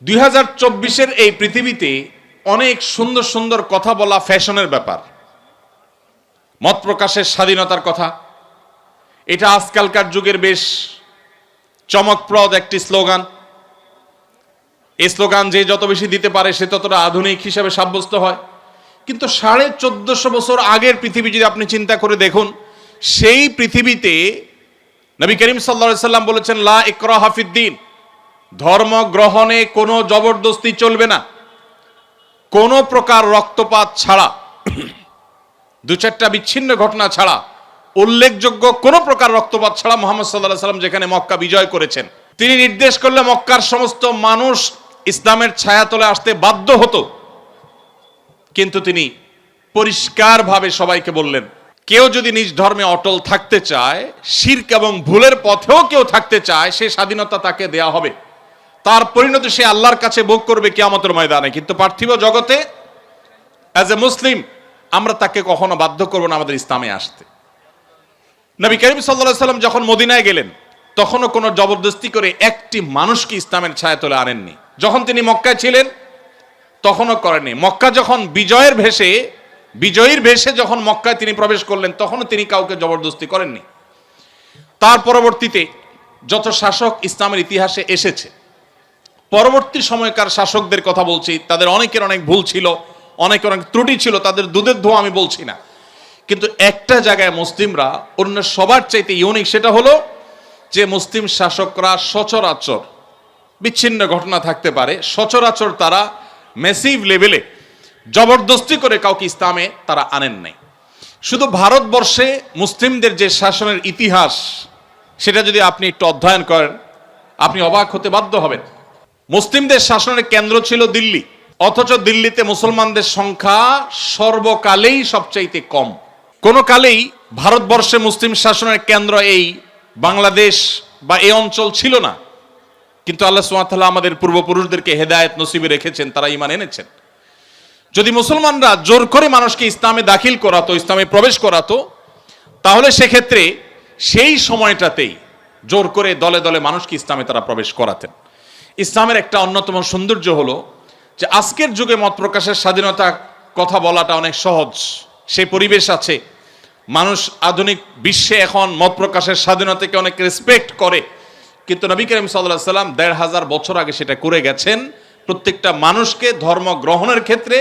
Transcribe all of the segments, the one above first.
2024-এর এই পৃথিবীতে অনেক সুন্দর সুন্দর কথা বলা ফ্যাশনের ব্যাপার। মত প্রকাশের স্বাধীনতার কথা, এটা আজকালকার যুগের বেশ চমকপ্রদ একটি স্লোগান। এই স্লোগান যে যত বেশি দিতে পারে সে ততটা আধুনিক হিসেবে সাব্যস্ত হয়। কিন্তু 1450 বছর আগের পৃথিবী যদি আপনি চিন্তা করে দেখুন, সেই পৃথিবীতে নবী করিম সাল্লাল্লাহু আলাইহি সাল্লাম বলেছেন, লা ইকরাহা ফিদ্দীন, ধর্ম গ্রহণে কোনো জবরদস্তি চলবে না, কোনো প্রকার রক্তপাত ছাড়া, দু চারটা বিচ্ছিন্ন ঘটনা ছাড়া, উল্লেখযোগ্য কোনো প্রকার রক্তপাত ছাড়া মুহাম্মদ সাল্লাল্লাহু আলাইহি সাল্লাম যেখানে মক্কা বিজয় করেছেন, তিনি নির্দেশ করলে মক্কার সমস্ত মানুষ ইসলামের ছায়াতলে আসতে বাধ্য হতো। কিন্তু তিনি পরিষ্কারভাবে সবাইকে বললেন, কেউ যদি নিজ ধর্মে অটল থাকতে চায়, শিরক এবং ভুলের পথেও কেউ থাকতে চায়, সে স্বাধীনতা তাকে দেয়া হবে, তার পরিণতি সে আল্লাহর কাছে ভোগ করবে কিয়ামতের ময়দানে। কিন্তু পার্থিব জগতে অ্যাজ এ মুসলিম আমরা তাকে কখনো বাধ্য করব না আমাদের ইসলামে আসতে। নবী করিম সাল্লাল্লাহু আলাইহি সাল্লাম যখন মদিনায় গেলেন, তখনও কোনো জবরদস্তি করে একটি মানুষকে ইসলামের ছায়াতলে আনেননি। যখন তিনি মক্কায় ছিলেন তখনও করেননি। মক্কা যখন বিজয়ীর ভেষে যখন মক্কায় তিনি প্রবেশ করলেন, তখনও তিনি কাউকে জবরদস্তি করেননি। তার পরবর্তীতে যত শাসক ইসলামের ইতিহাসে এসেছে, পরবর্তী সময়কার শাসকদের কথা বলছি, তাদের অনেকের অনেক ভুল ছিল, অনেক ত্রুটি ছিল, তাদের দুধের ধোয়া আমি বলছি না। কিন্তু একটা জায়গায় মুসলিমরা অন্য সবার চাইতে ইউনিক, সেটা হলো যে মুসলিম শাসকরা সচরাচর, বিচ্ছিন্ন ঘটনা থাকতে পারে, সচরাচর তারা ম্যাসিভ লেভেলে জবরদস্তি করে কাউকে ইসলামে তারা আনেন নাই। শুধু ভারতবর্ষে মুসলিমদের যে শাসনের ইতিহাস, সেটা যদি আপনি একটু অধ্যয়ন করেন, আপনি অবাক হতে বাধ্য হবেন। মুসলিমদের শাসনের কেন্দ্র ছিল দিল্লি, অথচ দিল্লিতে মুসলমানদের সংখ্যা সর্বকালেই সবচাইতে কম। কোন কালেই ভারতবর্ষে মুসলিম শাসনের কেন্দ্র এই বাংলাদেশ বা এই অঞ্চল ছিল না। কিন্তু আল্লাহ সুবহানাহু ওয়া তাআলা আমাদের পূর্বপুরুষদেরকে হেদায়েত নসিবে রেখেছেন, তারা ঈমান এনেছেন। যদি মুসলমানরা জোর করে মানুষকে ইসলামে দাখিল করাতো, ইসলামে প্রবেশ করাতো, তাহলে সেক্ষেত্রে সেই সময়টাতেই জোর করে দলে দলে মানুষকে ইসলামে তারা প্রবেশ করাতেন। ইসলামের একটা অন্যতম সৌন্দর্য হলো যে আজকের যুগে মত প্রকাশের স্বাধীনতা কথা বলাটা অনেক সহজ, সেই পরিবেশ আছে। মানুষ আধুনিক বিশ্বে এখন মত প্রকাশের স্বাধীনতাকে অনেক রেসপেক্ট করে, কিন্তু নবী করিম সাল্লাল্লাহু আলাইহি সাল্লাম ১৫০০ বছর আগে সেটা করে গেছেন। প্রত্যেকটা মানুষকে ধর্ম গ্রহণের ক্ষেত্রে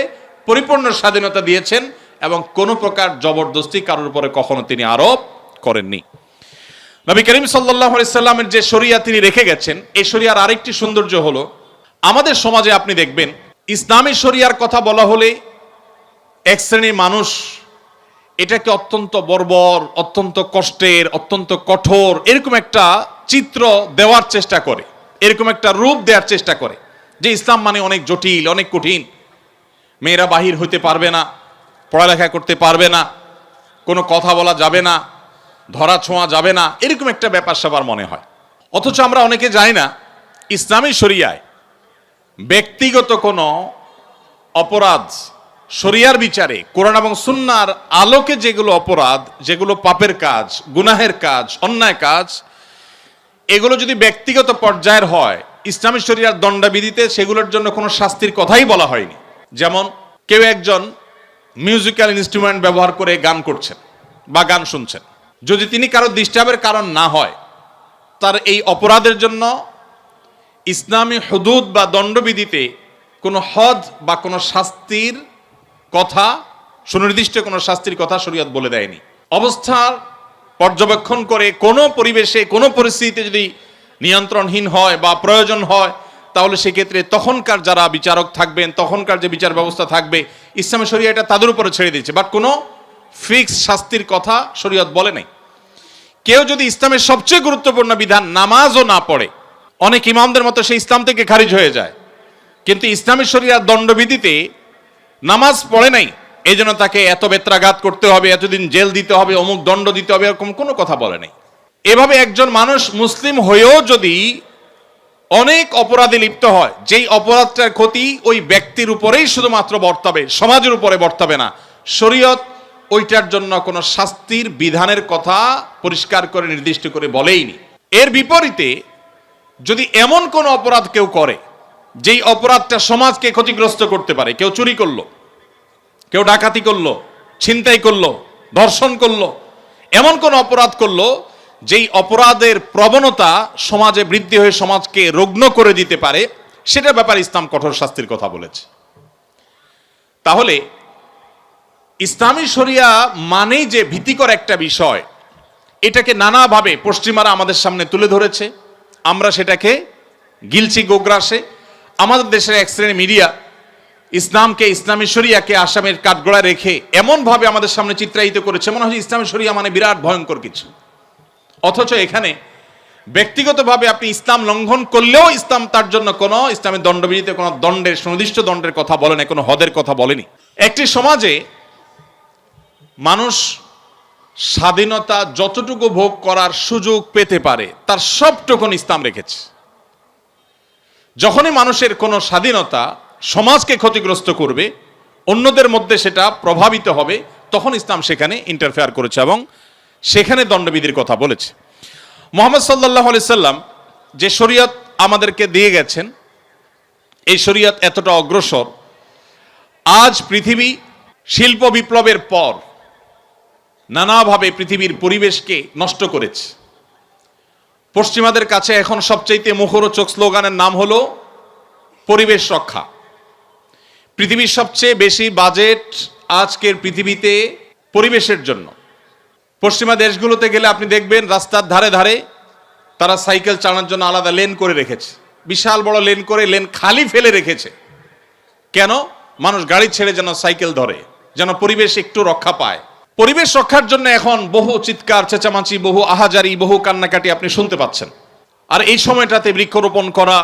পরিপূর্ণ স্বাধীনতা দিয়েছেন এবং কোনো প্রকার জবরদস্তি কারোর উপরে কখনো তিনি আরোপ করেননি। নবী করিম সাল্লাল্লাহু আলাইহি সাল্লামের যে শরিয়া তিনি রেখে গেছেন, এই শরিয়ার আরেকটি সৌন্দর্য হলো, আমাদের সমাজে আপনি দেখবেন ইসলামী শরিয়ার কথা বলা হলে এক শ্রেণীর মানুষ এটাকে অত্যন্ত বর্বর, অত্যন্ত কষ্টের, অত্যন্ত কঠোর, এরকম একটা চিত্র দেওয়ার চেষ্টা করে, এরকম একটা রূপ দেওয়ার চেষ্টা করে যে ইসলাম মানে অনেক জটিল, অনেক কঠিন, মেয়েরা বাহির হইতে পারবে না, পড়ালেখা করতে পারবে না, কোনো কথা বলা যাবে না, ধরা ছোঁয়া যাবে না, এরকম একটা ব্যাপার সবার মনে হয়। অথচ আমরা অনেকে জানি না ইসলামী শরিয়ায় ব্যক্তিগত কোনো অপরাধ, শরিয়ার বিচারে কোরআন এবং সুন্নাহর আলোকে যেগুলো অপরাধ, যেগুলো পাপের কাজ, গুনাহের কাজ, অন্যায় কাজ, এগুলো যদি ব্যক্তিগত পর্যায়ের হয়, ইসলামী শরিয়ার দণ্ডবিধিতে সেগুলোর জন্য কোনো শাস্তির কথাই বলা হয়নি। যেমন কেউ একজন মিউজিক্যাল ইনস্ট্রুমেন্ট ব্যবহার করে গান করছেন বা গান শুনছেন, যদি তিনি কারো ডিস্টার্বের কারণ না হয়, তার এই অপরাধের জন্য ইসলামী হুদুদ বা দণ্ডবিধিতে কোনো হদ বা কোনো শাস্তির কথা, সুনির্দিষ্ট কোনো শাস্তির কথা শরীয়ত বলে দেয়নি। অবস্থার পর্যবেক্ষণ করে কোনো পরিবেশে, কোনো পরিস্থিতিতে যদি নিয়ন্ত্রণহীন হয় বা প্রয়োজন হয়, তাহলে সেক্ষেত্রে তখনকার যারা বিচারক থাকবেন, তখনকার যে বিচার ব্যবস্থা থাকবে, ইসলামী শরিয়া এটা তাদের উপরে ছেড়ে দিয়েছে। বাট কোনো ফিক্স শাস্তির কথা শরিয়ত বলে নাই। কেউ যদি ইসলামের সবচেয়ে গুরুত্বপূর্ণ বিধান নামাজও না পড়ে, অনেক ইমামদের মতো সে ইসলাম থেকে খারিজ হয়ে যায়, কিন্তু ইসলামী শরিয়ার দণ্ডবিধিতে নামাজ পড়ে নাই, এই জন্য তাকে এত বেত্রাঘাত করতে হবে, এতদিন জেল দিতে হবে, অমুক দণ্ড দিতে হবে, এরকম কোনো কথা বলে নাই। এভাবে একজন মানুষ মুসলিম হয়েও যদি অনেক অপরাধে লিপ্ত হয়, যেই অপরাধটার ক্ষতি ওই ব্যক্তির উপরেই শুধুমাত্র বর্তাবে, সমাজের উপরে বর্তাবে না, শরীয়ত ওইটার জন্য কোনো শাস্তির বিধানের কথা পরিষ্কার করে নির্দিষ্ট করে বলেইনি। এর বিপরীতে যদি এমন কোনো অপরাধ কেউ করে যেই অপরাধটা সমাজকে ক্ষতিগ্রস্ত করতে পারে। কেউ চুরি করলো, কেউ ডাকাতি করলো, ছিনতাই করলো, ধর্ষণ করলো, এমন কোন অপরাধ করলো যেই অপরাধের প্রবণতা সমাজে বৃদ্ধি হয়ে সমাজকে রুগ্ন করে দিতে পারে, সেটার ব্যাপারে ইসলাম কঠোর শাস্তির কথা বলেছে। তাহলে ইসলামী শরিয়া মানেই যে ভীতিকর একটা বিষয়, এটাকে নানাভাবে পশ্চিমারা আমাদের সামনে তুলে ধরেছে। আমরা সেটাকে গিলছি গোগ্রাসে। আমাদের দেশের এক শ্রেণী মিডিয়া ইসলামকে, ইসলামী শরিয়াকে আসামের কাঠগড়ায় রেখে এমনভাবে আমাদের সামনে চিত্রায়িত করেছে মনে হয় ইসলামী শরিয়া মানে বিরাট ভয়ঙ্কর কিছু। অথচ এখানে ব্যক্তিগতভাবে আপনি ইসলাম লঙ্ঘন করলেও ইসলাম তার জন্য কোনো ইসলামের দণ্ডবিধিতে কোনো দণ্ডের, সুনির্দিষ্ট দণ্ডের কথা বলে না, কোনো হদের কথা বলেনি। একটি সমাজে মানুষ স্বাধীনতা যতটুকু ভোগ করার সুযোগ পেতে পারে তার সবটুকুন ইসলাম রেখেছে। যখনই মানুষের কোনো স্বাধীনতা সমাজকে ক্ষতিগ্রস্ত করবে, অন্যদের মধ্যে সেটা প্রভাবিত হবে, তখন ইসলাম সেখানে ইন্টারফেয়ার করেছে এবং সেখানে দণ্ডবিধির কথা বলেছে। মুহাম্মদ সাল্লাল্লাহু আলাইহি সাল্লাম যে শরীয়ত আমাদেরকে দিয়ে গেছেন, এই শরীয়ত এতটা অগ্রসর, আজ পৃথিবী শিল্প বিপ্লবের পর নানাভাবে পৃথিবীর পরিবেশকে নষ্ট করেছে। পশ্চিমাদের কাছে এখন সবচাইতে মুখরোচক স্লোগানের নাম হলো পরিবেশ রক্ষা। পৃথিবীর সবচেয়ে বেশি বাজেট আজকের পৃথিবীতে পরিবেশের জন্য। পশ্চিমা দেশগুলোতে গেলে আপনি দেখবেন রাস্তার ধারে ধারে তারা সাইকেল চালানোর জন্য আলাদা লেন করে রেখেছে, বিশাল বড় লেন করে, লেন খালি ফেলে রেখেছে। কেন? মানুষ গাড়ি ছেড়ে যেন সাইকেল ধরে, যেন পরিবেশ একটু রক্ষা পায়। পরিবেশ রক্ষার জন্য এখন বহু চিৎকার চেঁচামাচি, বহু আহাজারি, বহু কান্নাকাটি আপনি শুনতে পাচ্ছেন। আর এই সময়টাতে বৃক্ষরোপণ করা,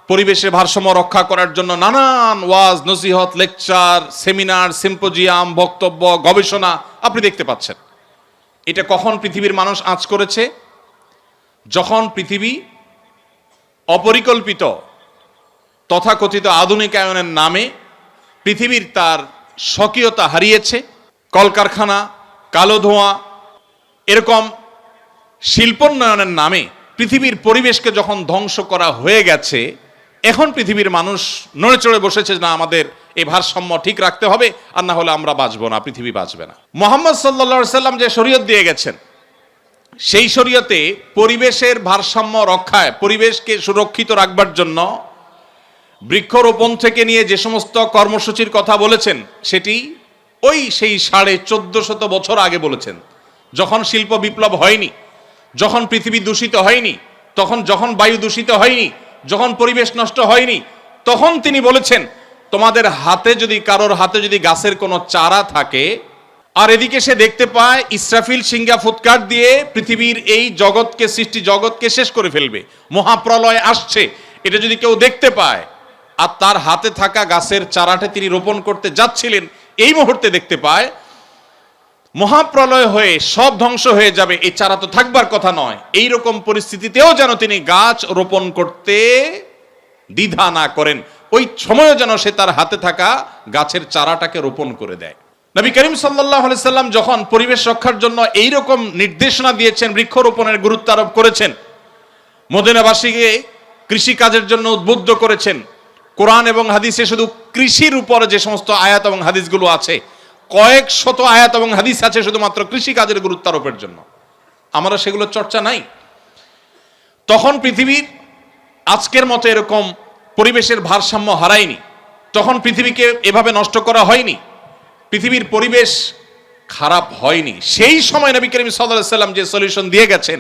পরিবেশের ভারসাম্য রক্ষা করার জন্য নানান ওয়াজ, নসিহত, লেকচার, সেমিনার, সিম্পোজিয়াম, বক্তব্য, গবেষণা আপনি দেখতে পাচ্ছেন। এটা কখন পৃথিবীর মানুষ আঁচ করেছে? যখন পৃথিবী অপরিকল্পিত তথাকথিত আধুনিকায়নের নামে পৃথিবীর তার স্বকীয়তা হারিয়েছে। কলকারখানা, কালো ধোঁয়া, এরকম শিল্পোন্নয়নের নামে পৃথিবীর পরিবেশকে যখন ধ্বংস করা হয়ে গেছে, এখন পৃথিবীর মানুষ নড়ে চড়ে বসেছে, না আমাদের এই ভারসাম্য ঠিক রাখতে হবে, আর না হলে আমরা বাঁচবো না, পৃথিবী বাঁচবে না। মুহাম্মদ সাল্লাল্লাহু আলাইহি সাল্লাম যে শরীয়ত দিয়ে গেছেন, সেই শরীয়তে পরিবেশের ভারসাম্য রক্ষায়, পরিবেশকে সুরক্ষিত রাখবার জন্য বৃক্ষরোপণ থেকে নিয়ে যে সমস্ত কর্মসূচির কথা বলেছেন, সেটি ওই সেই 1450 বছর আগে বলেছেন, যখন শিল্প বিপ্লব হয়নি, যখন পৃথিবী দূষিত হয়নি, যখন বায়ু দূষিত হয়নি, যখন পরিবেশ নষ্ট হয়নি, তখন তিনি বলেছেন তোমাদের হাতে যদি, কারোর হাতে যদি গাছের কোনো চারা থাকে, আর এদিকে সে দেখতে পায় ইসরাফিল সিংহা ফুৎকার দিয়ে পৃথিবীর এই জগৎকে, সৃষ্টি জগৎকে শেষ করে ফেলবে, মহাপ্রলয় আসছে, এটা যদি কেউ দেখতে পায়, আর তার হাতে থাকা গাছের চারাটা তিনি রোপণ করতে যাচ্ছিলেন, এই মুহূর্তে দেখতে পায় মহাপ্রলয় হয়ে সব ধ্বংস হয়ে যাবে, এই চারা তো থাকবার কথা নয়, এই রকম পরিস্থিতিতেও যেন তিনি গাছ রোপণ করতে দ্বিধা না করেন, ওই সময়ও যেন সে তার হাতে থাকা গাছের চারাটাকে রোপণ করে দেয়। নবী করিম সাল্লাল্লাহু আলাইহি সাল্লাম যখন পরিবেশ রক্ষার জন্য এই রকম নির্দেশনা দিয়েছেন, বৃক্ষরোপণের গুরুত্ব আরোপ করেছেন, মদিনাবাসীকে কৃষি কাজের জন্য উদ্বুদ্ধ করেছেন। কোরআন এবং হাদিসে শুধু কৃষির উপরে যে সমস্ত আয়াত এবং হাদিসগুলো আছে, কয়েক শত আয়াত এবং হাদিস আছে শুধুমাত্র কৃষি কাজের গুরুত্ব আরোপের জন্য। আমরা সেগুলো চর্চা নাই। তখন পৃথিবীর আজকের মতো এরকম পরিবেশের ভারসাম্য হারায়নি, তখন পৃথিবীকে এভাবে নষ্ট করা হয়নি, পৃথিবীর পরিবেশ খারাপ হয়নি। সেই সময় নবী করিম সাল্লাল্লাহু আলাইহি সাল্লাম যে সলিউশন দিয়ে গেছেন,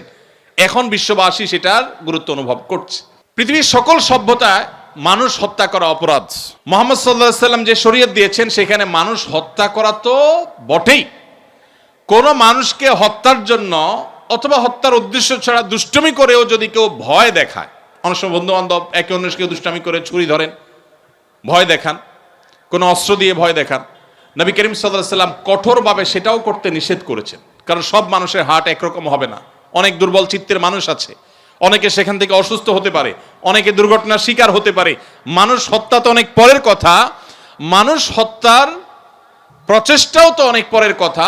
এখন বিশ্ববাসী সেটার গুরুত্ব অনুভব করছে। পৃথিবীর সকল সভ্যতায় মানুষ হত্যা করা অপরাধ। মুহাম্মদ সাল্লাল্লাহু আলাইহি সাল্লাম যে শরীয়ত দিয়েছেন, সেখানে মানুষ হত্যা করা তো বটেই, কোন মানুষকে হত্যার জন্য অথবা হত্যার উদ্দেশ্য ছাড়া দুষ্টমি করেও যদি কেউ ভয় দেখায়, অনেক সময় বন্ধু বান্ধব একে অন্যকে দুষ্টামি করে ছুরি ধরেন, ভয় দেখান, কোনো অস্ত্র দিয়ে ভয় দেখান, নবী করিম সাল্লাল্লাহু আলাইহি সাল্লাম কঠোরভাবে সেটাও করতে নিষেধ করেছেন। কারণ সব মানুষের হার্ট একরকম হবে না, অনেক দুর্বল চিত্তের মানুষ আছে, অনেকে সেখান থেকে অসুস্থ হতে পারে, অনেকে দুর্ঘটনার শিকার হতে পারে। মানুষ হত্যা তো অনেক পরের কথা, মানুষ হত্যার প্রচেষ্টাও তো অনেক পরের কথা।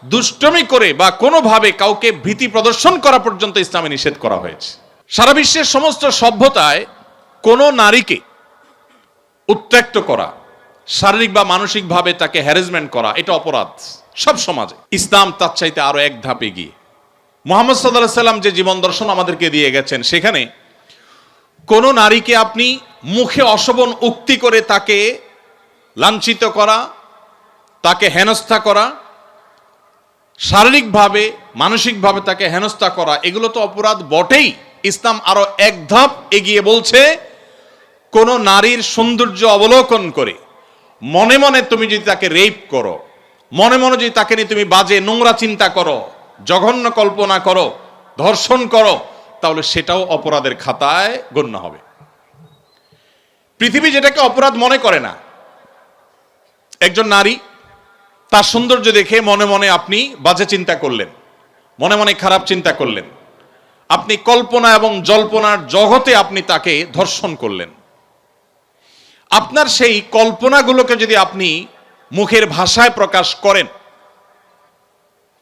দুষ্টমি করে বা কোনোভাবে কাউকে ভীতি প্রদর্শন করা পর্যন্ত ইসলামে নিষেধ করা হয়েছে। সারা বিশ্বের সমস্ত সভ্যতায় কোনো নারীকে উত্ত্যক্ত করা, শারীরিক বা মানসিকভাবে তাকে হ্যারাসমেন্ট করা, এটা অপরাধ সব সমাজে। ইসলাম তার চাইতে আরো এক ধাপ এগিয়ে। মুহাম্মদ সাল্লাল্লাহু আলাইহি সাল্লাম যে জীবন দর্শন আমাদেরকে দিয়ে গেছেন, সেখানে কোন নারীকে আপনি মুখে অশোভন উক্তি করে তাকে লাঞ্ছিত করা, তাকে হেনস্থা করা, শারীরিকভাবে মানসিকভাবে তাকে হেনস্থা করা, এগুলো তো অপরাধ বটেই। ইসলাম আরো এক ধাপ এগিয়ে বলছে, কোন নারীর সৌন্দর্য অবলোকন করে মনে মনে তুমি যদি তাকে রেপ করো, মনে মনে যদি তাকে নিয়ে তুমি বাজে নোংরা চিন্তা করো, জঘন্য কল্পনা করো, ধর্ষণ করো, তাহলে সেটাও অপরাধের খাতায় গণ্য হবে। পৃথিবী যেটাকে অপরাধ মনে করে না, একজন নারী তার সৌন্দর্য দেখে মনে মনে আপনি বাজে চিন্তা করলেন, মনে মনে খারাপ চিন্তা করলেন, আপনি কল্পনা এবং জল্পনার জগতে আপনি তাকে ধর্ষণ করলেন। আপনার সেই কল্পনাগুলোকে যদি আপনি মুখের ভাষায় প্রকাশ করেন,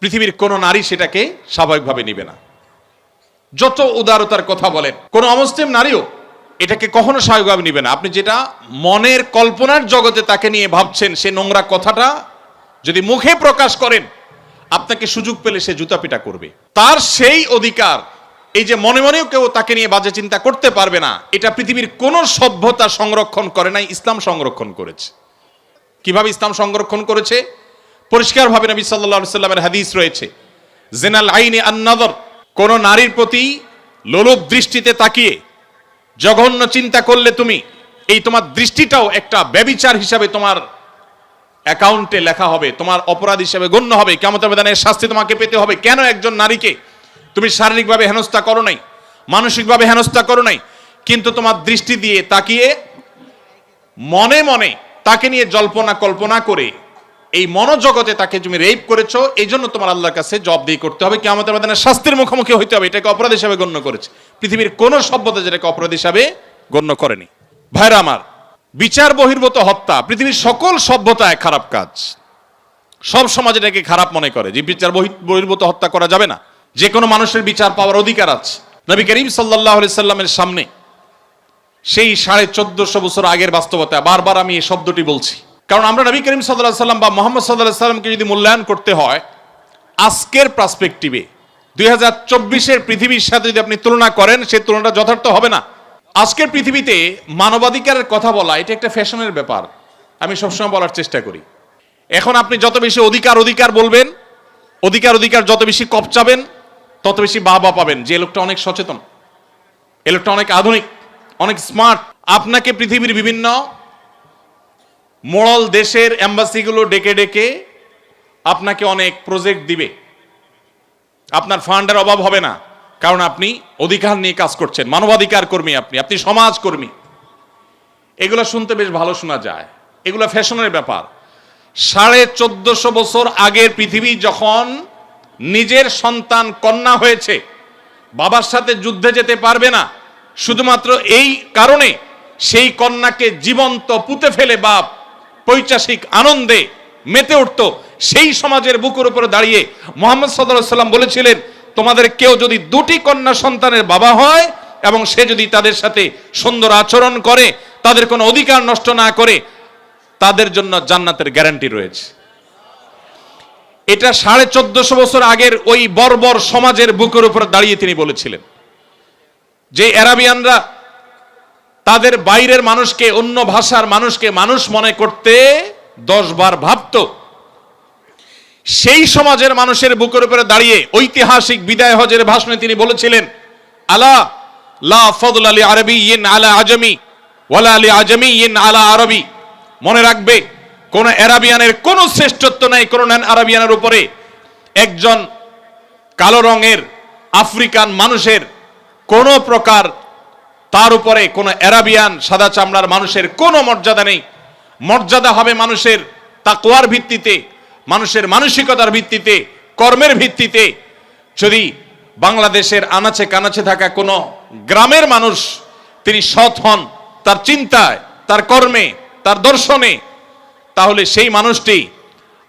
পৃথিবীর কোন নারী সেটাকে স্বাভাবিকভাবে নিবে না। যত উদারতার কথা বলেন, কোন অমুসলিম নারীও এটাকে কখনো স্বাভাবিকভাবে নিবে না। আপনি যেটা মনের কল্পনার জগতে তাকে নিয়ে ভাবছেন, সে নোংরা কথাটা যদি মুখে প্রকাশ করেন, আপনাকে সুযোগ পেলে সে জুতাপিটা করবে। তার সেই অধিকার, এই যে মনে মনেও কেউ তাকে নিয়ে বাজে চিন্তা করতে পারবে না, এটা পৃথিবীর কোন সভ্যতা সংরক্ষণ করে নাই, ইসলাম সংরক্ষণ করেছে। কিভাবে ইসলাম সংরক্ষণ করেছে? পরিষ্কারভাবে নবী সাল্লাল্লাহু আলাইহি সাল্লামের হাদিস রয়েছে, জিনাল আইনি আন-নাযর, কোন নারীর প্রতি লোলুপ দৃষ্টিতে তাকিয়ে জঘন্য চিন্তা করলে তুমি, এই তোমার দৃষ্টিটাও একটা ব্যভিচার হিসাবে তোমার অ্যাকাউন্টে লেখা হবে, তোমার অপরাধ হিসাবে গণ্য হবে, কিয়ামতের ময়দানে শাস্তি তোমাকে পেতে হবে। কেন? একজন নারীকে তুমি শারীরিকভাবে হেনস্থা করো নাই, মানসিকভাবে হেনস্থা করো নাই, কিন্তু তোমার দৃষ্টি দিয়ে তাকিয়ে মনে মনে তাকে নিয়ে জল্পনা কল্পনা করে এই মনোজগতে তাকে তুমি রেপ করেছো, এই জন্য তোমার আল্লাহর কাছে জবাবদিহি করতে হবে, কিয়ামতের ময়দানে শাস্তির মুখোমুখি হইতে হবে। এটাকে অপরাধ হিসাবে গণ্য করেছে। পৃথিবীর কোন সভ্যতা যেটাকে অপরাধ হিসাবে গণ্য করেনি। ভাইরা আমার, বিচার বহির্ভূত হত্যা পৃথিবীর সকল সভ্যতায় খারাপ কাজ। সব সমাজ এটাকে খারাপ মনে করে যে বিচার বহির্ভূত হত্যা করা যাবে না, যে কোনো মানুষের বিচার পাওয়ার অধিকার আছে। নবী করিম সাল্লাল্লাহু আলাইহি সাল্লামের সামনে সেই 1450 বছর আগের বাস্তবতা, বারবার আমি এই শব্দটি বলছি, কারণ আমরা নবী করিম সাল্লাল্লাহু আলাইহি সাল্লাম বা মুহাম্মদ সাল্লাল্লাহু আলাইহি সাল্লামকে যদি মূল্যায়ন করতে হয় আজকের পার্সপেক্টিভে, 2024-এর পৃথিবীর সাথে যদি আপনি তুলনা করেন, সেই তুলনাটা যথার্থ হবে না। আজকের পৃথিবীতে মানবাধিকারের কথা বলা এটা একটা ফ্যাশনের ব্যাপার, আমি সবসময় বলার চেষ্টা করি। এখন আপনি যত বেশি অধিকার বলবেন, অধিকার যত বেশি কপচাবেন, তত বেশি বাহবা পাবেন যে লোকটা অনেক সচেতন, এ লোকটা অনেক আধুনিক, অনেক স্মার্ট। আপনাকে পৃথিবীর বিভিন্ন মোড়ল দেশের এম্বাসিগুলো ডেকে ডেকে আপনাকে অনেক প্রজেক্ট দিবে, আপনার ফান্ডের অভাব হবে না, কারণ আপনি অধিকার নিয়ে কাজ করছেন, মানবাধিকার কর্মী, আপনি সমাজ কর্মী। এগুলো শুনতে বেশ ভালো শোনা যায়, এগুলো ফ্যাশনের ব্যাপার। 1450 বছর আগের পৃথিবী যখন নিজের সন্তান কন্যা হয়েছে, বাবার সাথে যুদ্ধে যেতে পারবে না, শুধুমাত্র এই কারণে সেই কন্যাকে জীবন্ত পুঁতে ফেলে বাপ পৈশাসিক আনন্দে মেতে উঠত, সেই সমাজের বুকের উপরে দাঁড়িয়ে মুহাম্মদ সাল্লাল্লাহু আলাইহি সাল্লাম বলেছিলেন, তোমাদের কেউ যদি দুটি কন্যা সন্তানের বাবা হয় এবং সে যদি তাদের সাথে সুন্দর আচরণ করে, তাদের কোনো অধিকার নষ্ট না করে, তাদের জন্য জান্নাতের গ্যারান্টি রয়েছে। এটা 1450 বছর আগের ওই বর্বর সমাজের বুকের উপর দাঁড়িয়ে তিনি বলেছিলেন। যে আরাবিয়ানরা তাদের বাইরের মানুষকে, অন্য ভাষার মানুষকে মানুষ মনে করতে 10 বার ভাবত, সেই সমাজের মানুষের বুকের উপরে দাঁড়িয়ে ঐতিহাসিক বিদায় হজের ভাষণে তিনি বলেছিলেন, আলা লা ফাদলা লি আরাবিয়্যিন আলা আজমি ওয়ালা লি আজমিয়্যিন আলা আরবি। মনে রাখবে, কোন আরাবিয়ানের কোন শ্রেষ্ঠত্ব নাই কোন নন আরাবিয়ানের উপরে। একজন কালো রঙের আফ্রিকান মানুষের কোন প্রকার তার উপরে কোন আরাবিয়ান সাদা চামড়ার মানুষের কোনো মর্যাদা নেই। মর্যাদা হবে মানুষের তাকওয়ার ভিত্তিতে, মানুষের মানসিকতার ভিত্তিতে, কর্মের ভিত্তিতে। যদি বাংলাদেশের আনাচে কানাচে থাকা কোনো গ্রামের মানুষ তিনি সৎ হন তার চিন্তায়, তার কর্মে, তার দর্শনে, তাহলে সেই মানুষটি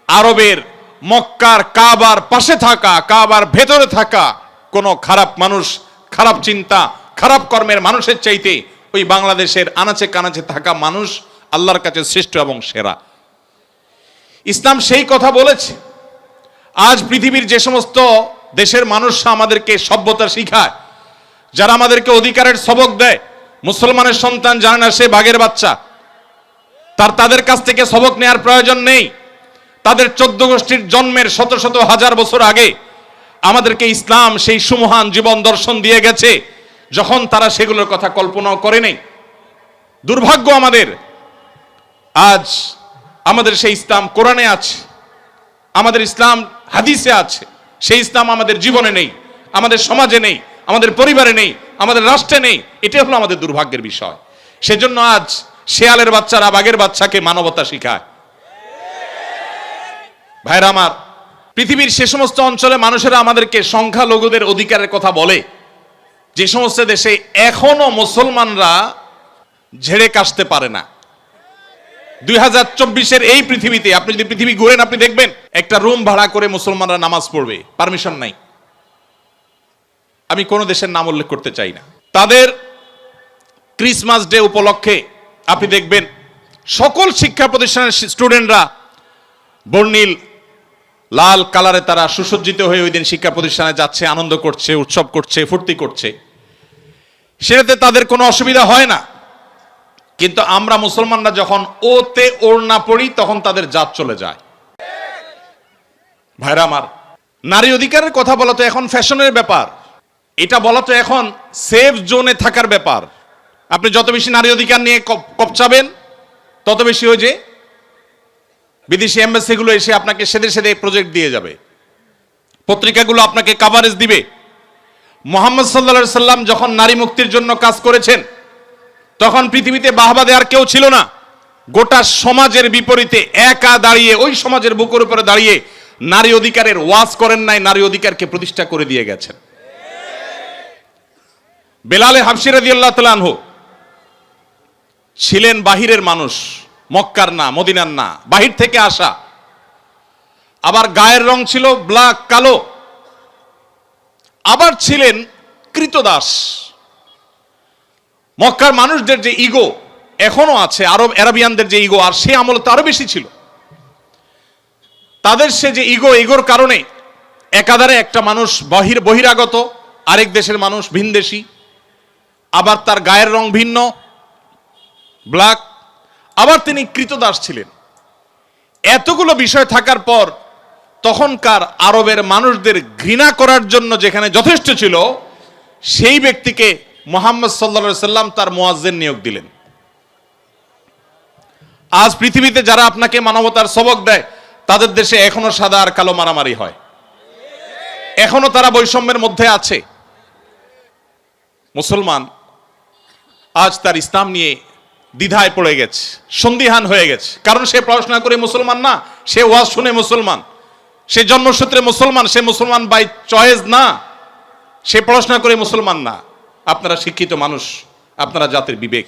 আরবের মক্কার কাবার পাশে থাকা, কাবার ভেতরে থাকা কোনো খারাপ মানুষ, খারাপ চিন্তা, খারাপ কর্মের মানুষের চাইতে ওই বাংলাদেশের আনাচে কানাচে থাকা মানুষ আল্লাহর কাছে শ্রেষ্ঠ এবং সেরা। ইসলাম সেই কথা বলেছে। আজ পৃথিবীর যে সমস্ত দেশের মানুষরা আমাদেরকে সভ্যতা শিখায়, যারা আমাদেরকে অধিকারের সবক দেয়, মুসলমানের সন্তান জানে না সে বাঘের বাচ্চা, তাদের কাছ থেকে সবক নেওয়ার প্রয়োজন নেই। তাদের 14 গোষ্ঠীর জন্মের শত শত হাজার বছর আগে আমাদেরকে ইসলাম সেই সুমহান জীবন দর্শন দিয়ে গেছে, যখন তারা সেগুলোর কথা কল্পনাও করে নেই। দুর্ভাগ্য আমাদের, আজ আমাদের সেই ইসলাম কোরআনে আছে, আমাদের ইসলাম হাদিসে আছে, সেই ইসলাম আমাদের জীবনে নেই, আমাদের সমাজে নেই, আমাদের পরিবারে নেই, আমাদের রাষ্ট্রে নেই। এটাই হলো আমাদের দুর্ভাগ্যের বিষয়। সেজন্য আজ শেয়ালের বাচ্চারা বাঘের বাচ্চাকে মানবতা শিখায়। ভাইরা আমার, পৃথিবীর সে সমস্ত অঞ্চলে মানুষেরা আমাদেরকে সংখ্যালঘুদের অধিকারের কথা বলে, যে সমস্ত দেশে এখনো মুসলমানরা ঝেড়ে কাশতে পারে না। 2024-এর এই পৃথিবীতে আপনি যদি পৃথিবী ঘুরেন, আপনি দেখবেন একটা রুম ভাড়া করে মুসলমানরা নামাজ পড়বে, পারমিশন নাই। আমি কোনো দেশের নাম উল্লেখ করতে চাই না। তাদের ক্রিসমাস ডে উপলক্ষে আপনি দেখবেন সকল শিক্ষা প্রতিষ্ঠানের স্টুডেন্টরা বর্ণিল লাল কালারে তারা সুসজ্জিত হয়ে ওই দিন শিক্ষা প্রতিষ্ঠানে যাচ্ছে, আনন্দ করছে, উৎসব করছে, ফুর্তি করছে, সেটাতে তাদের কোনো অসুবিধা হয় না। কিন্তু আমরা মুসলমানরা যখন ওতে ওড়না পড়ি, তখন তাদের জাত চলে যায়। ভাইরা আমার, নারী অধিকারের কথা বলা তো এখন ফ্যাশনের ব্যাপার, এটা বলা তো এখন সেফ জোনে থাকার ব্যাপার। আপনি যত বেশি নারী অধিকার নিয়ে কপচাবেন, তত বেশি ওই যে বিদেশি এম্বাসিগুলো এসে আপনাকে সেদে সেদে প্রজেক্ট দিয়ে যাবে, পত্রিকাগুলো আপনাকে কাভারেজ দিবে। মুহাম্মদ সাল্লাল্লাহু আলাইহি সাল্লাম যখন নারী মুক্তির জন্য কাজ করেছেন, তখন পৃথিবীতে বাহবা দেওয়ার কেউ ছিল না। গোটা সমাজের বিপরীতে একা দাঁড়িয়ে, ওই সমাজের বুকের উপরে দাঁড়িয়ে নারী অধিকারের ওয়াজ করেন নাই, নারী অধিকারকে প্রতিষ্ঠা করে দিয়ে গেছেন। বেলালে হাবশী রাদিয়াল্লাহু তাআলা আনহু ছিলেন বাহিরের মানুষ, মক্কার না, মদিনার না, বাহির থেকে আসা। আবার গায়ের রং ছিল ব্ল্যাক, কালো। আবার ছিলেন কৃতদাস। মক্কার মানুষদের যে ইগো এখনো আছে, আরবিয়ানদের যে ইগো, আর সে আমলে তো আরো বেশি ছিল। তাদের সে যে ইগোর কারণে একাধারে একটা মানুষ বহিরাগত, আরেক দেশের মানুষ ভিনদেশী, আবার তার গায়ের রং ভিন্ন, ব্ল্যাক, আবার তিনি কৃতদাস ছিলেন। এতগুলো বিষয় থাকার পর তখনকার আরবের মানুষদের ঘৃণা করার জন্য যেখানে যথেষ্ট ছিল, সেই ব্যক্তিকে মুহাম্মদ সাল্লাল্লাহু আলাইহি সাল্লাম তার মুয়াজ্জিন নিয়োগ দিলেন। আজ পৃথিবীতে যারা আপনাকে মানবতার সবক দেয়, তাদের দেশে এখনো সাদা আর কালো মারামারি হয়, এখনো তারা বৈষম্যের মধ্যে আছে। মুসলমান আজ তার ইসলাম নিয়ে দ্বিধায় পড়ে গেছে, সন্দিহান হয়ে গেছে। কারণ সে পড়াশোনা করে মুসলমান না, সে ওয়াজ শুনে মুসলমান, সে জন্মসূত্রে মুসলমান, সে মুসলমান বাই চয়েস না, সে পড়াশোনা করে মুসলমান না। আপনারা শিক্ষিত মানুষ, আপনারা জাতির বিবেক,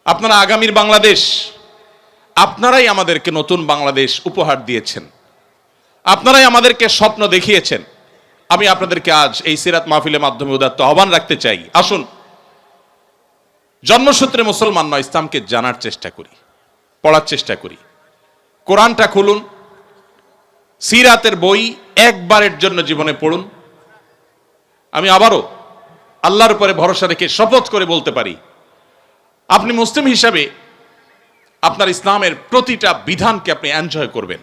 আপনারা আগামীর বাংলাদেশ, আপনারাই আমাদেরকে নতুন বাংলাদেশ উপহার দিয়েছেন, আপনারাই আমাদেরকে স্বপ্ন দেখিয়েছেন। আমি আপনাদেরকে আজ এই সিরাত মাহফিলের মাধ্যমে উদাত্ত আহ্বান রাখতে চাই, আসুন জন্মসূত্রে মুসলমান নয়, ইসলামকে জানার চেষ্টা করি, পড়ার চেষ্টা করি। কোরআনটা খুলুন, সিরাতের বই একবারের জন্য জীবনে পড়ুন। আমি আবারও আল্লাহর উপরে ভরসা রেখে শপথ করে বলতে পারি, আপনি মুসলিম হিসাবে আপনার ইসলামের প্রতিটা বিধানকে আপনি এনজয় করবেন,